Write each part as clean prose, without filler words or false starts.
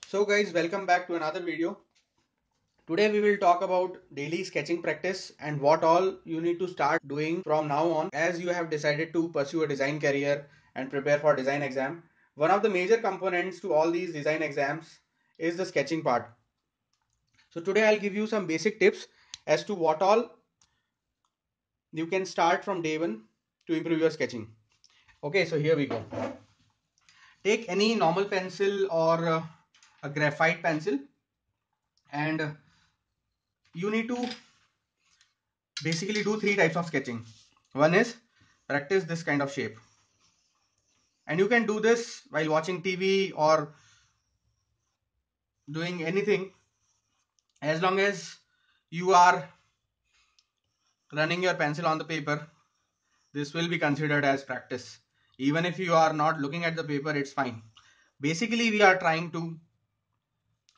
So guys, welcome back to another video. Today we will talk about daily sketching practice and what all you need to start doing from now on as you have decided to pursue a design career and prepare for design exam. One of the major components to all these design exams is the sketching part. So today I'll give you some basic tips as to what all you can start from day one to improve your sketching. Okay, so here we go. Take any normal pencil or a graphite pencil, and you need to basically do three types of sketching. One is practice this kind of shape, and you can do this while watching TV or doing anything, as long as you are running your pencil on the paper. This will be considered as practice. Even if you are not looking at the paper, it's fine. Basically, we are trying to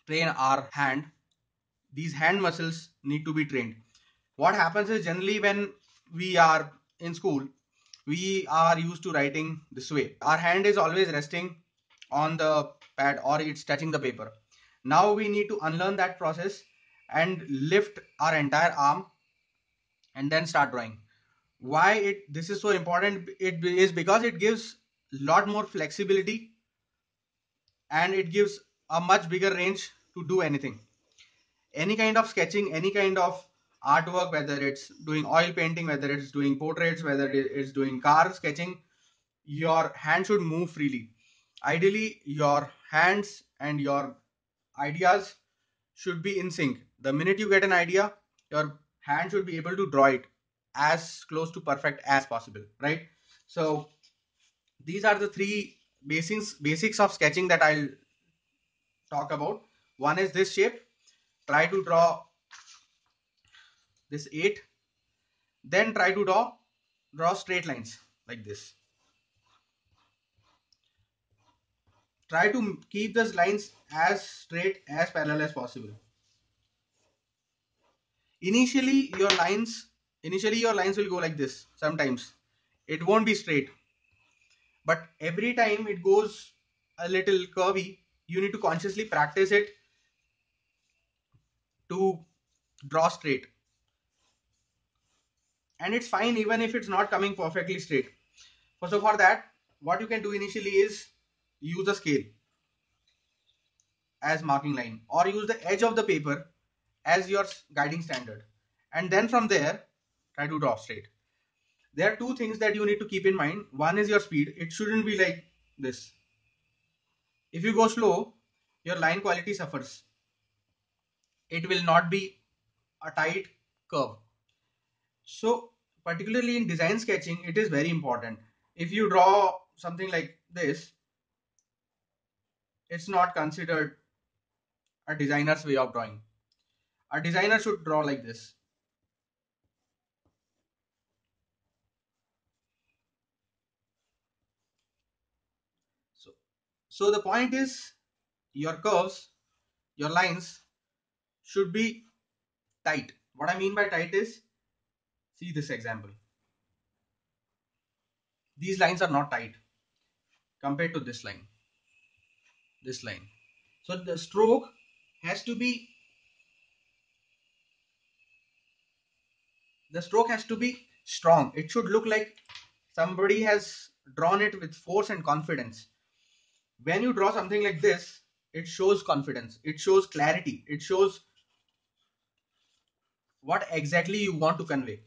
train our hand. These hand muscles need to be trained. What happens is, generally when we are in school, we are used to writing this way. Our hand is always resting on the pad or it's touching the paper. Now we need to unlearn that process and lift our entire arm and then start drawing. Why this is so important? It is because it gives a lot more flexibility and it gives a much bigger range to do anything. Any kind of sketching, any kind of artwork, whether it's doing oil painting, whether it's doing portraits, whether it's doing car sketching, your hand should move freely. Ideally, your hands and your ideas should be in sync. The minute you get an idea, your hand should be able to draw it as close to perfect as possible, right? So these are the three basics of sketching that I'll talk about. One is this shape. Try to draw this 8. Then try to draw straight lines like this. Try to keep those lines as straight as parallel as possible. Initially your lines will go like this. Sometimes it won't be straight, but every time it goes a little curvy, you need to consciously practice it to draw straight. And it's fine even if it's not coming perfectly straight. So for that, what you can do initially is use a scale as marking line, or use the edge of the paper as your guiding standard, and then from there try to draw straight. There are two things that you need to keep in mind. One is your speed. It shouldn't be like this. If you go slow, your line quality suffers. It will not be a tight curve. So particularly in design sketching, it is very important. If you draw something like this, it's not considered a designer's way of drawing. A designer should draw like this. So, so the point is, your curves, your lines should be tight. What I mean by tight is, see this example. These lines are not tight compared to this line. This line. So the stroke has to be strong. It should look like somebody has drawn it with force and confidence. When you draw something like this, it shows confidence, it shows clarity, it shows what exactly you want to convey.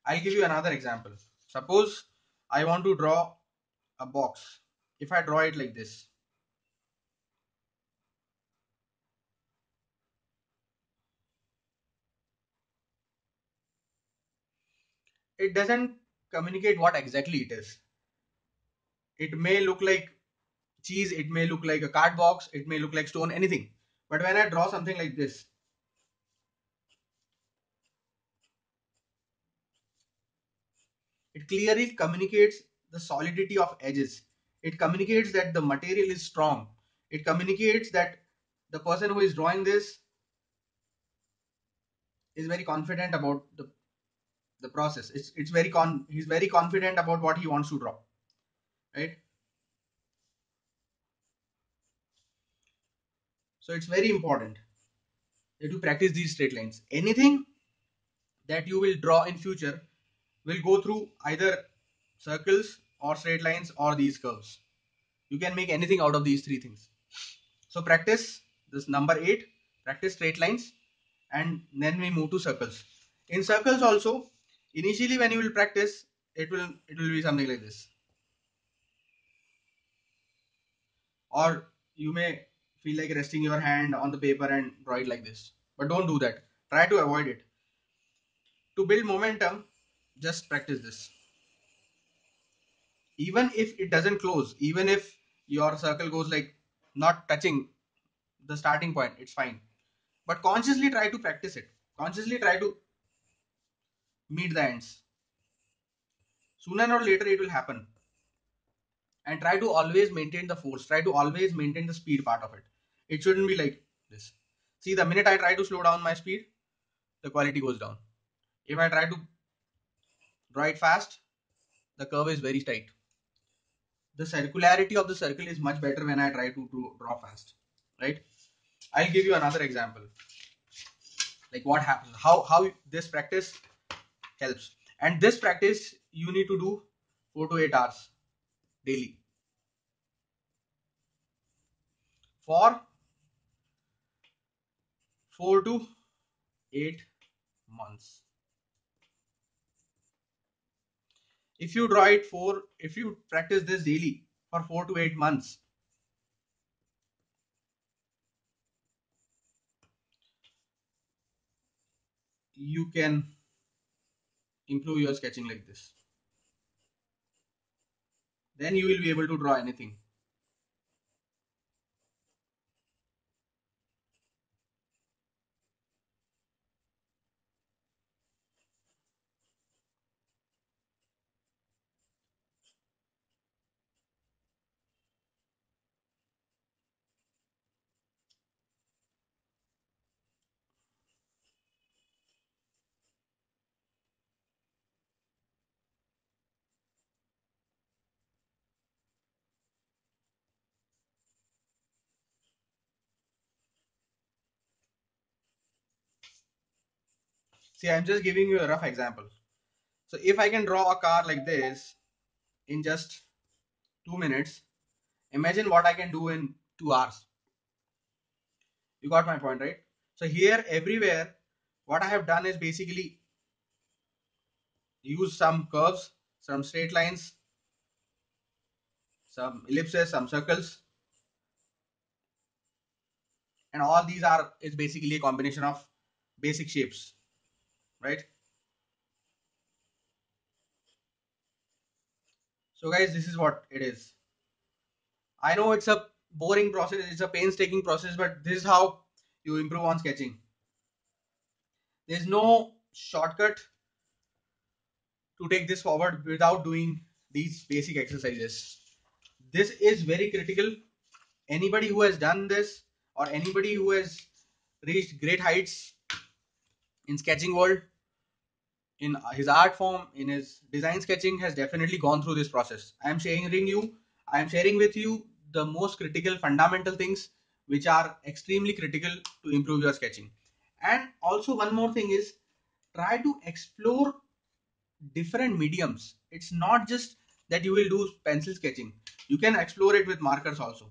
I'll give you another example. Suppose I want to draw a box. If I draw it like this, it doesn't communicate what exactly it is. It may look like cheese, it may look like a card box, it may look like stone, anything. But when I draw something like this, it clearly communicates the solidity of edges. It communicates that the material is strong. It communicates that the person who is drawing this is very confident about the process. He's very confident about what he wants to draw, right? So it's very important that you practice these straight lines. Anything that you will draw in future will go through either circles or straight lines or these curves. You can make anything out of these three things. So practice this number 8, practice straight lines, and then we move to circles. In circles also, initially when you will practice, it will be something like this. Or you may feel like resting your hand on the paper and draw it like this. But don't do that. Try to avoid it. To build momentum, just practice this. Even if it doesn't close, even if your circle goes like not touching the starting point, it's fine. But consciously try to practice it. Consciously try to meet the ends. Sooner or later it will happen. And try to always maintain the force. Try to always maintain the speed part of it. It shouldn't be like this. See, the minute I try to slow down my speed, the quality goes down. If I try to draw it fast, the curve is very tight. The circularity of the circle is much better when I try to draw fast, right? I'll give you another example. Like what happens, how this practice helps. And this practice you need to do 4 to 8 hours daily for 4 to 8 months. If you practice this daily for 4 to 8 months, you can improve your sketching like this. Then you will be able to draw anything. See, I'm just giving you a rough example. So if I can draw a car like this in just 2 minutes, imagine what I can do in 2 hours. You got my point, right? So here, everywhere, what I have done is basically use some curves, some straight lines, some ellipses, some circles, and all these are is basically a combination of basic shapes, right? So guys, this is what it is. I know it's a boring process, it's a painstaking process, but this is how you improve on sketching. There's no shortcut to take this forward without doing these basic exercises. This is very critical. Anybody who has done this or anybody who has reached great heights in sketching world, in his art form, in his design sketching, has definitely gone through this process. I am sharing with you the most critical fundamental things which are extremely critical to improve your sketching. And also one more thing is, try to explore different mediums. It's not just that you will do pencil sketching. You can explore it with markers also.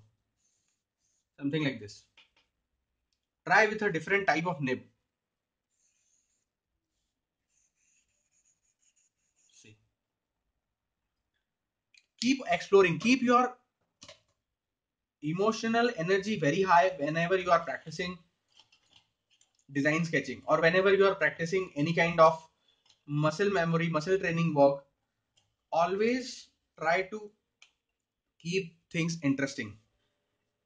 Something like this. Try with a different type of nib. See. Keep exploring. Keep your emotional energy very high whenever you are practicing design sketching or whenever you are practicing any kind of muscle memory, muscle training work. Always try to keep things interesting.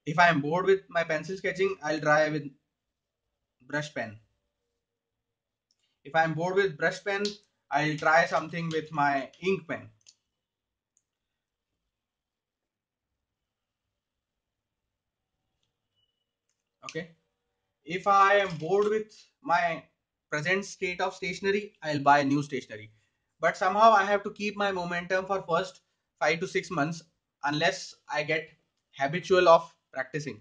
If I am bored with my pencil sketching, I'll try with brush pen. If I'm bored with brush pen, I'll try something with my ink pen. Okay. If I am bored with my present state of stationery, I'll buy new stationery. But somehow I have to keep my momentum for first 5 to 6 months unless I get habitual of practicing.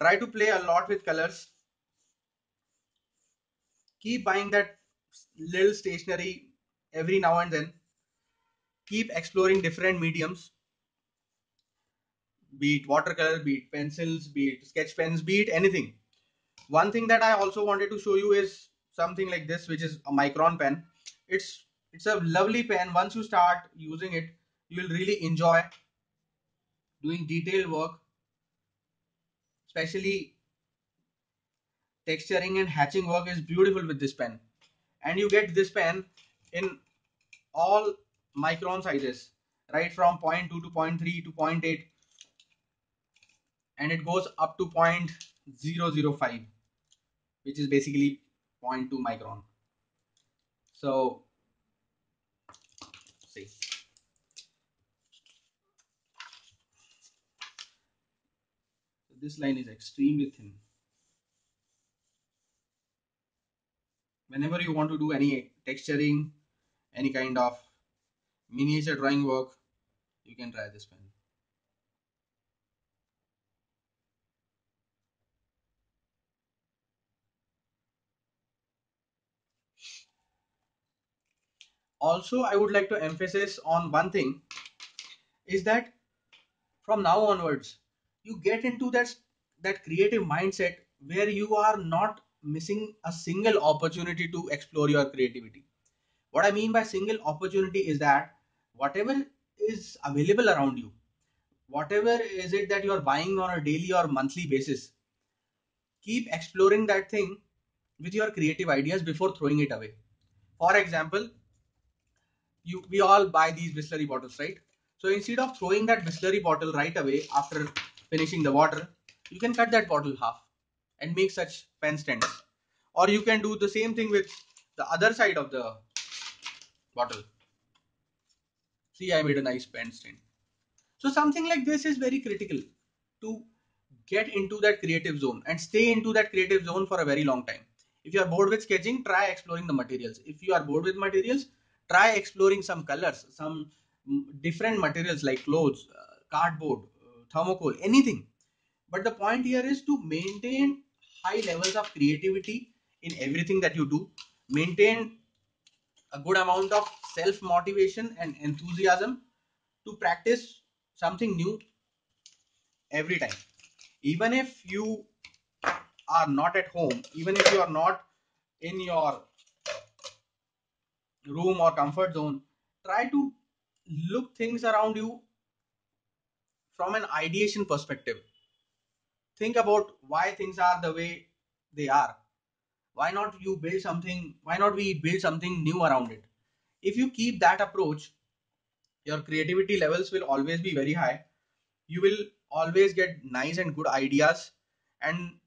Try to play a lot with colors. Keep buying that little stationery every now and then. Keep exploring different mediums, be it watercolor, be it pencils, be it sketch pens, be it anything. One thing that I also wanted to show you is something like this, which is a micron pen. It's a lovely pen. Once you start using it, you will really enjoy doing detailed work, especially texturing and hatching work is beautiful with this pen. And you get this pen in all micron sizes, right from zero point 0.2 to zero point 0.3 to zero point 0.8, and it goes up to 0.005, which is basically zero point 0.2 micron. So see, this line is extremely thin. Whenever you want to do any texturing, any kind of miniature drawing work, you can try this pen. Also, I would like to emphasize on one thing, is that from now onwards, you get into that creative mindset where you are not missing a single opportunity to explore your creativity. What I mean by single opportunity is that whatever is available around you, whatever is it that you are buying on a daily or monthly basis, keep exploring that thing with your creative ideas before throwing it away. For example, we all buy these Bisleri bottles, right? So instead of throwing that Bisleri bottle right away after finishing the water, you can cut that bottle half and make such pen stands. Or you can do the same thing with the other side of the bottle. See, I made a nice pen stand. So something like this is very critical to get into that creative zone and stay into that creative zone for a very long time. If you are bored with sketching, try exploring the materials. If you are bored with materials, try exploring some colors, some different materials like clothes, cardboard, thermocol, anything. But the point here is to maintain high levels of creativity in everything that you do. Maintain a good amount of self motivation and enthusiasm to practice something new every time. Even if you are not at home, even if you are not in your room or comfort zone, try to look things around you from an ideation perspective. Think about why things are the way they are. Why not you build something? Why not we build something new around it? If you keep that approach, your creativity levels will always be very high. You will always get nice and good ideas, and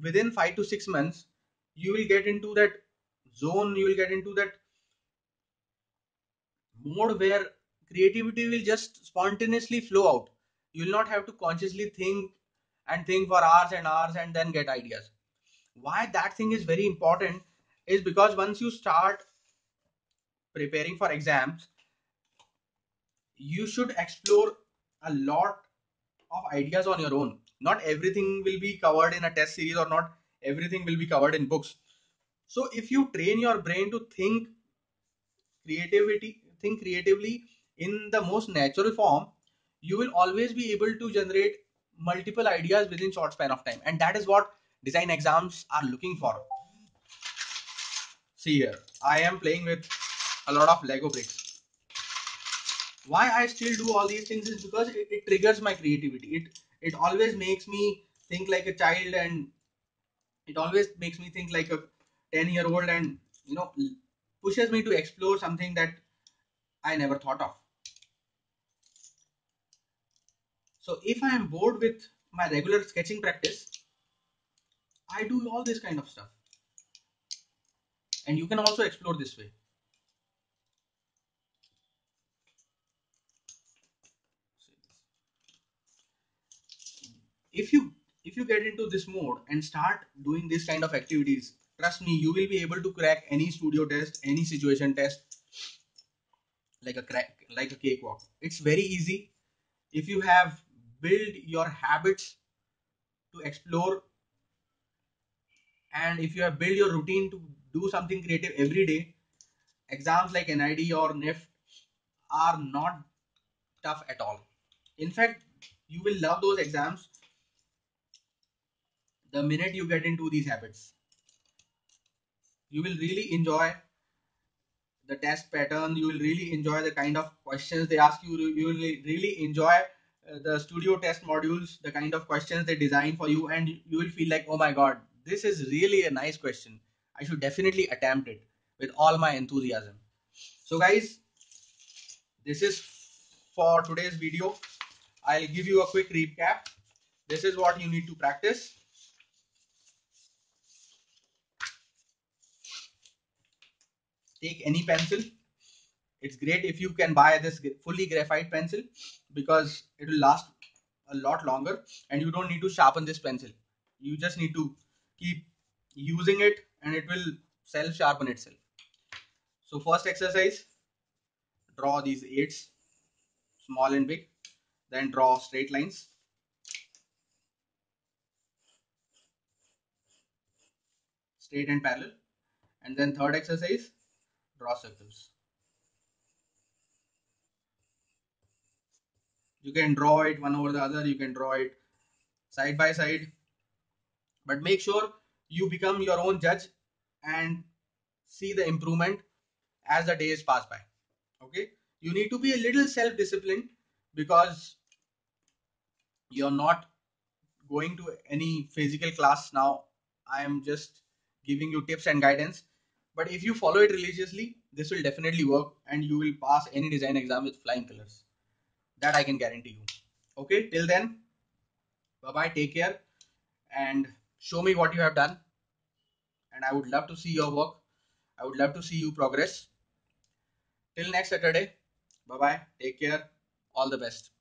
within 5 to 6 months, you will get into that zone. You will get into that mode where creativity will just spontaneously flow out. You will not have to consciously think and think for hours and hours and then get ideas. Why that thing is very important is because once you start preparing for exams, you should explore a lot of ideas on your own. Not everything will be covered in a test series, or not everything will be covered in books. So if you train your brain to think creatively in the most natural form, you will always be able to generate multiple ideas within short span of time, and that is what design exams are looking for. See here, I am playing with a lot of Lego bricks. Why I still do all these things is because it triggers my creativity. It always makes me think like a child, and it always makes me think like a 10-year-old, and pushes me to explore something that I never thought of. So if I am bored with my regular sketching practice, I do all this kind of stuff, and you can also explore this way. If you if you get into this mode and start doing this kind of activities, trust me, you will be able to crack any studio test, any situation test, like a cakewalk. It's very easy if you have built your habits to explore, and if you have built your routine to do something creative every day, exams like NID or NIFT are not tough at all. In fact, you will love those exams the minute you get into these habits. You will really enjoy the test pattern. You will really enjoy the kind of questions they ask you. You will really enjoy the studio test modules, the kind of questions they design for you, and you will feel like, oh my god, this is really a nice question. I should definitely attempt it with all my enthusiasm. So guys, this is for today's video. I'll give you a quick recap. This is what you need to practice. Take any pencil. It's great if you can buy this fully graphite pencil, because it will last a lot longer and you don't need to sharpen this pencil. You just need to keep using it and it will self sharpen itself. So first exercise, draw these eights, small and big, then draw straight lines, straight and parallel, and then third exercise, draw circles. You can draw it one over the other, you can draw it side by side, but make sure you become your own judge and see the improvement as the days pass by. Okay, you need to be a little self-disciplined, because you're not going to any physical class now. I am just giving you tips and guidance, but if you follow it religiously, this will definitely work and you will pass any design exam with flying colors. That I can guarantee you. Okay, till then, bye bye, take care, and show me what you have done, and I would love to see your work. I would love to see you progress. Till next Saturday, bye bye, take care, all the best.